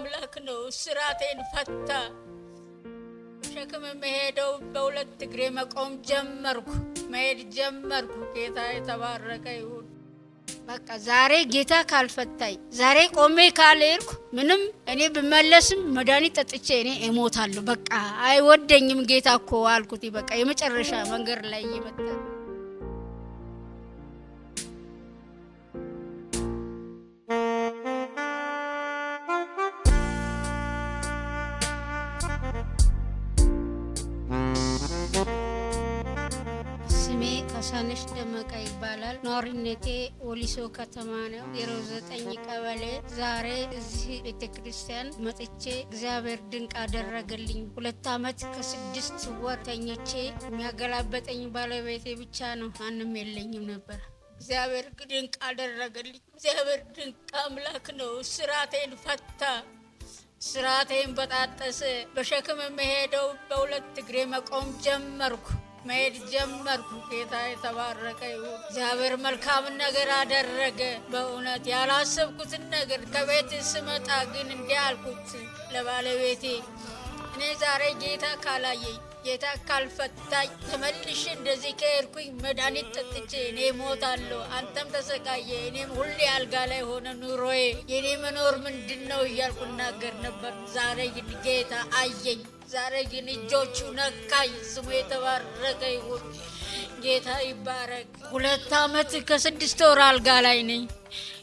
አምላክ ነው። ስራቴን ፈታ። ሸክም መሄደው በሁለት እግሬ መቆም ጀመርኩ፣ መሄድ ጀመርኩ። ጌታ የተባረከ ይሁን። በቃ ዛሬ ጌታ ካልፈታኝ፣ ዛሬ ቆሜ ካልሄድኩ ምንም እኔ ብመለስም መድኃኒት ጠጥቼ እኔ እሞታለሁ። በቃ አይወደኝም ጌታ እኮ አልኩት። በቃ የመጨረሻ መንገድ ላይ እየመጣ ሳነሽ ደመቃ ይባላል። ኗሪነቴ ወሊሶ ከተማ ነው፣ 09 ቀበሌ። ዛሬ እዚህ ቤተክርስቲያን መጥቼ እግዚአብሔር ድንቅ አደረገልኝ። 2 ዓመት ከ6 ወር ተኝቼ የሚያገላበጠኝ ባለቤቴ ብቻ ነው፣ ማንም የለኝም ነበር። እግዚአብሔር ድንቅ አደረገልኝ። እግዚአብሔር ድንቅ አምላክ ነው። ስራቴን ፈታ፣ ስራቴን በጣጠሰ። በሸክም መሄደው በሁለት እግሬ መቆም ጀመርኩ፣ መሄድ ጀመርኩ። ጌታ የተባረከ ይሁን። እግዚአብሔር መልካም ነገር አደረገ። በእውነት ያላሰብኩትን ነገር ከቤት ስመጣ ግን እንዲህ አልኩት ለባለቤቴ፣ እኔ ዛሬ ጌታ ካላየኝ፣ ጌታ ካልፈታኝ፣ ተመልሼ እንደዚህ ከሄድኩኝ መድኃኒት ጠጥቼ እኔ ሞታለሁ። አንተም ተሰቃየ፣ እኔም ሁሌ አልጋ ላይ ሆነ ኑሮዬ፣ የኔ መኖር ምንድን ነው እያልኩ እናገር ነበር። ዛሬ ግን ጌታ አየኝ። ዛሬ ግን እጆቹ ነካኝ። ስሙ የተባረከ ይሁን። ጌታ ይባረክ። 2 ዓመት ከ6 ወር አልጋ ላይ ነኝ።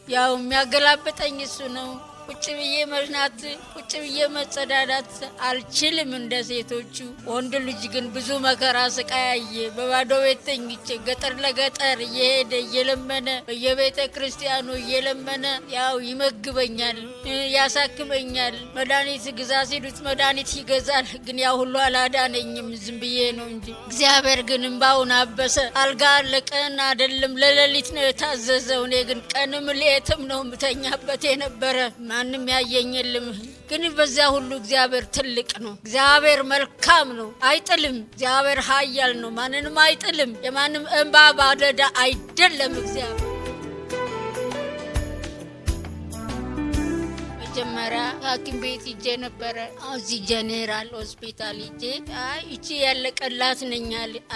ያው የሚያገላብጠኝ እሱ ነው። ቁጭ ብዬ መሽናት፣ ቁጭ ብዬ መጸዳዳት አልችልም እንደ ሴቶቹ። ወንድ ልጅ ግን ብዙ መከራ ስቃያየ በባዶ ቤት ተኝቼ ገጠር ለገጠር እየሄደ እየለመነ በየቤተ ክርስቲያኑ እየለመነ ያው ይመግበኛል፣ ያሳክመኛል። መድኃኒት ግዛ ሲሉት መድኃኒት ይገዛል። ግን ያው ሁሉ አላዳነኝም፣ ዝም ብዬ ነው እንጂ። እግዚአብሔር ግን እምባውን አበሰ። አልጋ ለቀን አይደለም ለሌሊት ነው የታዘዘው። እኔ ግን ቀንም ሌትም ነው ምተኛበት የነበረ። ማንም ያየኝ የለም። ግን በዚያ ሁሉ እግዚአብሔር ትልቅ ነው። እግዚአብሔር መልካም ነው፣ አይጥልም። እግዚአብሔር ኃያል ነው፣ ማንንም አይጥልም። የማንም እንባ ባደዳ አይደለም እግዚአብሔር። መጀመሪያ ሐኪም ቤት ሂጄ ነበረ። እዚህ ጄኔራል ሆስፒታል ሂጄ እቺ ያለቀላት ነኝ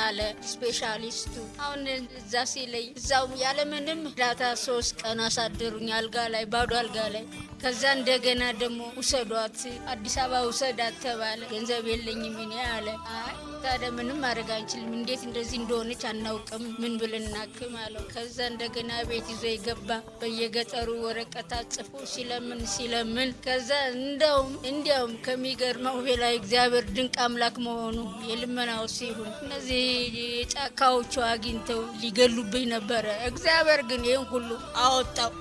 አለ ስፔሻሊስቱ። አሁን እዛ ሲለኝ እዛው ያለምንም እርዳታ 3 ቀን አሳደሩኝ አልጋ ላይ፣ ባዶ አልጋ ላይ። ከዛ እንደገና ደግሞ ውሰዷት፣ አዲስ አበባ ውሰዳት ተባለ። ገንዘብ የለኝም እኔ አለ። ታዲያ ምንም ማድረግ አንችልም፣ እንዴት እንደዚህ እንደሆነች አናውቅም፣ ምን ብልናክም አለው። ከዛ እንደገና ቤት ይዞ ይገባ። በየገጠሩ ወረቀት ጽፎ ሲለምን ከዛ እንዲያውም ከሚገርመው በላይ እግዚአብሔር ድንቅ አምላክ መሆኑ የልመናው ሲሆን እነዚህ የጫካዎቹ አግኝተው ሊገሉብኝ ነበረ። እግዚአብሔር ግን ይህን ሁሉ አወጣው።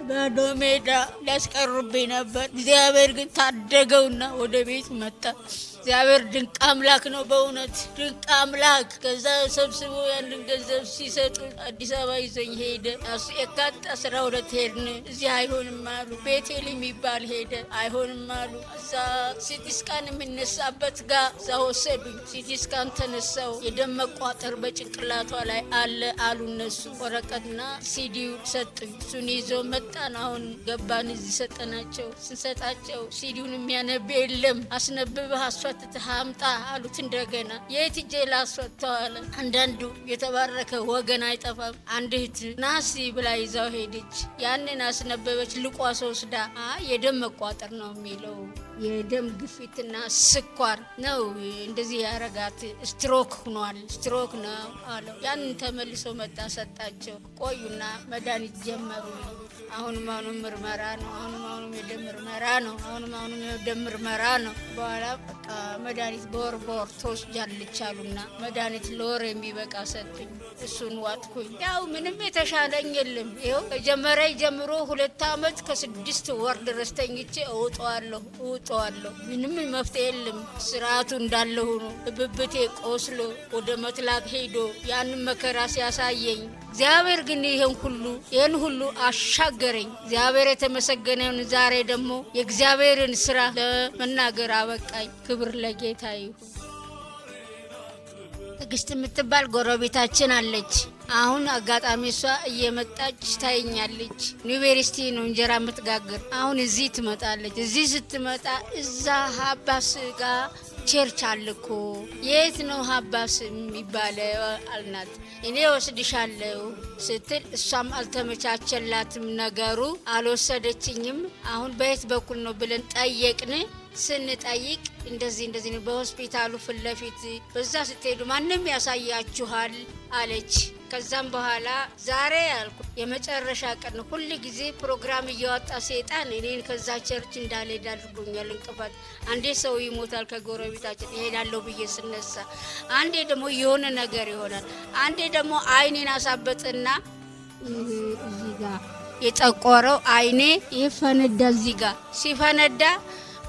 ባዶ ሜዳ ሊያስቀሩብኝ ነበር። እግዚአብሔር ግን ታደገውና ወደ ቤት መጣ። እግዚአብሔር ድንቅ አምላክ ነው፣ በእውነት ድንቅ አምላክ። ከዛ ሰብስቦ ያንን ገንዘብ ሲሰጡ አዲስ አበባ ይዘኝ ሄደ። የካቲት 12 ሄድን። እዚህ አይሆንም አሉ። ቤቴል የሚባል ሄደ፣ አይሆንም አሉ። እዛ ሲቲስካን የሚነሳበት ጋር እዛ ወሰዱኝ። ሲቲስካን ተነሳው። የደም መቋጠር በጭንቅላቷ ላይ አለ አሉ እነሱ። ወረቀትና ሲዲው ሰጡኝ። እሱን ይዞ መጣን። አሁን ገባን። እዚህ ሰጠናቸው። ስንሰጣቸው ሲዲውን የሚያነብ የለም። አስነብበህ አምጣ አሉት። እንደገና የት ሄጄ ላስወጣው አለ። አንዳንዱ የተባረከ ወገን አይጠፋም። አንድ እህት ናሲ ብላ ይዛው ሄደች። ያንን አስነበበች። ልቋስ ወስዳ የደም መቋጠር ነው የሚለው፣ የደም ግፊትና ስኳር ነው እንደዚህ ያረጋት፣ ስትሮክ ሆኗል፣ ስትሮክ ነው አለው። ያንን ተመልሶ መጣ፣ ሰጣቸው። ቆዩና መድኃኒት ጀመሩ። አሁንም ምርመራ ነው፣ አሁንም የደም ምርመራ ነው፣ አሁንም የደም ምርመራ ነው። በኋላ በቃ መድኃኒት በወር ትወስጃለች አሉና መድኃኒት ለወር የሚበቃ ሰጡኝ። እሱን ዋጥኩኝ። ያው ምንም የተሻለኝ የለም። ይኸው ከጀመረ ጀምሮ 2 ዓመት ከ6 ወር ድረስ ተኝቼ እውጠዋለሁ። ምንም መፍትሄ የለም። ስርዓቱ እንዳለ ሆኖ ብብቴ ቆስሎ ወደ መትላክ ሄዶ ያንን መከራ ሲያሳየኝ እግዚአብሔር ግን ይህን ሁሉ አሻገረኝ። እግዚአብሔር የተመሰገነውን። ዛሬ ደግሞ የእግዚአብሔርን ስራ ለመናገር አበቃኝ። ክብር ለጌታ ይሁን። ትዕግስት የምትባል ጎረቤታችን አለች። አሁን አጋጣሚ እሷ እየመጣች ታይኛለች። ዩኒቨርሲቲ ነው እንጀራ የምትጋግር። አሁን እዚህ ትመጣለች። እዚህ ስትመጣ እዛ ሀባስ ጋር ቸርች አልኮ የት ነው ሀባስ የሚባለው አልናት። እኔ ወስድሻለሁ ስትል እሷም አልተመቻቸላትም ነገሩ፣ አልወሰደችኝም። አሁን በየት በኩል ነው ብለን ጠየቅን። ስንጠይቅ እንደዚህ ነው በሆስፒታሉ ፊት ለፊት በዛ ስትሄዱ ማንም ያሳያችኋል አለች። ከዛም በኋላ ዛሬ ያልኩ የመጨረሻ ቀን ሁሉ ጊዜ ፕሮግራም እያወጣ ሰይጣን እኔን ከዛ ቸርች እንዳልሄድ አድርጎኛል። እንቅፋት አንዴ ሰው ይሞታል ከጎረቤታችን እሄዳለሁ ብዬ ስነሳ፣ አንዴ ደግሞ የሆነ ነገር ይሆናል። አንዴ ደግሞ አይኔን አሳበጥና እዚህ ጋር የጠቆረው አይኔ ይፈነዳ። እዚህ ጋር ሲፈነዳ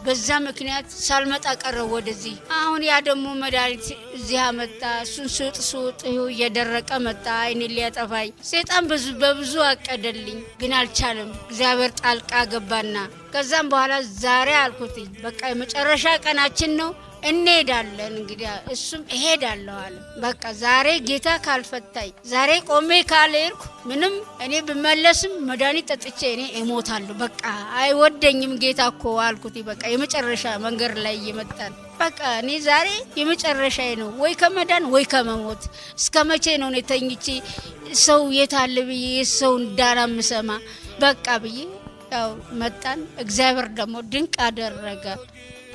በዛ ምክንያት ሳልመጣ ቀረው ወደዚህ። አሁን ያ ደግሞ መድኃኒት እዚህ አመጣ። እሱን ሱጥ እየደረቀ መጣ። አይኔ ሊያጠፋኝ ሰይጣን በብዙ አቀደልኝ፣ ግን አልቻለም። እግዚአብሔር ጣልቃ ገባና ከዛም በኋላ ዛሬ አልኩት በቃ የመጨረሻ ቀናችን ነው እንሄዳለን። እንግዲህ እሱም እሄዳለሁ አለ። በቃ ዛሬ ጌታ ካልፈታኝ፣ ዛሬ ቆሜ ካልሄድኩ ምንም እኔ ብመለስም መድኃኒት ጠጥቼ እኔ እሞታለሁ። በቃ አይወደኝም ጌታ እኮ አልኩት። በቃ የመጨረሻ መንገድ ላይ እየመጣን በቃ እኔ ዛሬ የመጨረሻዬ ነው፣ ወይ ከመዳን ወይ ከመሞት። እስከ መቼ ነው እኔ ተኝቼ ሰው የታለ ብዬ የሰውን ዳራ ምሰማ? በቃ ብዬ ያው መጣን። እግዚአብሔር ደግሞ ድንቅ አደረገ።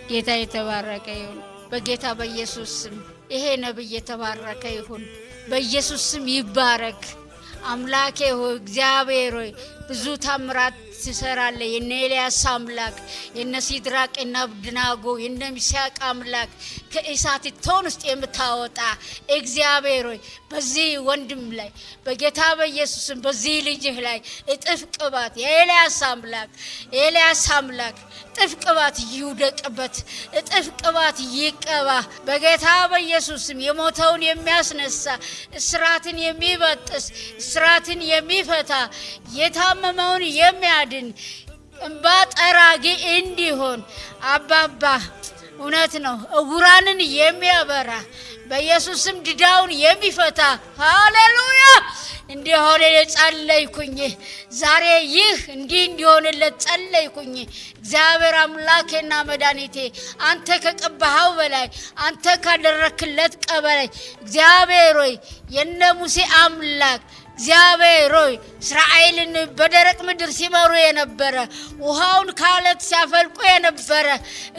ጌታ የተባረከ ይሁን። በጌታ በኢየሱስ ስም ይሄ ነብይ የተባረከ ይሁን። በኢየሱስ ስም ይባረክ። አምላኬ ሆይ እግዚአብሔር ሆይ ብዙ ታምራት ትሰራለህ። የነ ኤልያስ አምላክ፣ የነ ሲድራቅ እና አብደናጎ፣ የነ ሚሳቅ አምላክ ከእሳት እቶን ውስጥ የምታወጣ እግዚአብሔር ሆይ በዚህ ወንድም ላይ በጌታ በኢየሱስም በዚህ ልጅህ ላይ እጥፍ ቅባት የኤልያስ አምላክ እጥፍ ቅባት ይውደቅበት፣ እጥፍ ቅባት ይቀባ በጌታ በኢየሱስም። የሞተውን የሚያስነሳ፣ እስራትን የሚበጥስ፣ እስራትን የሚፈታ፣ የታመመውን የሚያድን እንባ ጠራጊ እንዲሆን አባባ እውነት ነው እውራንን የሚያበራ በኢየሱስም ድዳውን የሚፈታ ሃሌሉያ እንዲሆን ጸለይኩኝ። ዛሬ ይህ እንዲሆንለት ጸለይኩኝ። እግዚአብሔር አምላኬና መድኃኒቴ አንተ ከቀባኸው በላይ አንተ ካደረክለት ቀበላይ እግዚአብሔር ሆይ የነ ሙሴ አምላክ እግዚአብሔር ሆይ እስራኤልን በደረቅ ምድር ሲመሩ የነበረ ውሃውን ካለት ሲያፈልቁ የነበረ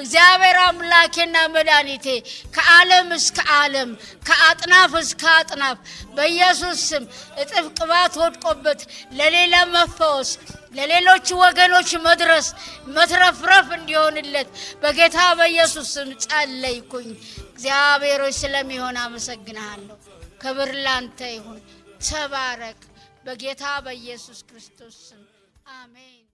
እግዚአብሔር አምላኬና መድኃኒቴ ከዓለም እስከ ዓለም ከአጥናፍ እስከ አጥናፍ በኢየሱስ ስም እጥፍ ቅባት ወድቆበት ለሌላ መፈወስ ለሌሎች ወገኖች መድረስ መትረፍረፍ እንዲሆንለት በጌታ በኢየሱስ ስም ጸለይኩኝ። እግዚአብሔር ሆይ ስለሚሆን አመሰግናለሁ። ክብር ላንተ ይሁን። ተባረክ በጌታ በኢየሱስ ክርስቶስ ስም አሜን።